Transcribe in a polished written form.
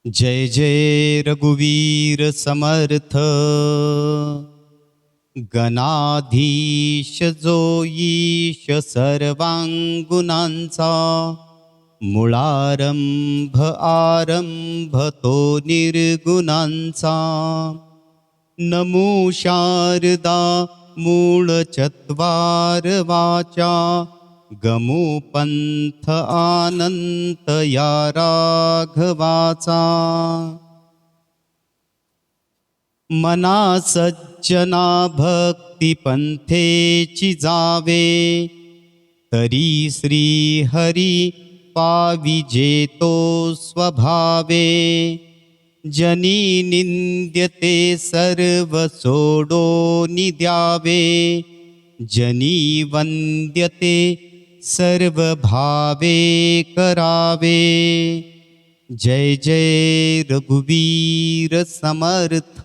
जय जय रघुवीर समर्थ। गणाधीश जो ईश सर्वांगुणांचा, मुळारंभ आरंभ तो निर्गुणांचा। नमो शारदा मूळ चत्वार वाचा, गमो पंथ आनंत या राघवाचा। मना सज्जना भक्ती पंथेची जावे, तरी श्री हरी पाविजे तो स्वभावे। जनी निंद्यते सर्व सोडोनि द्यावे, जनी वंद्यते सर्व भावे करावे। जय जय रघुवीर समर्थ।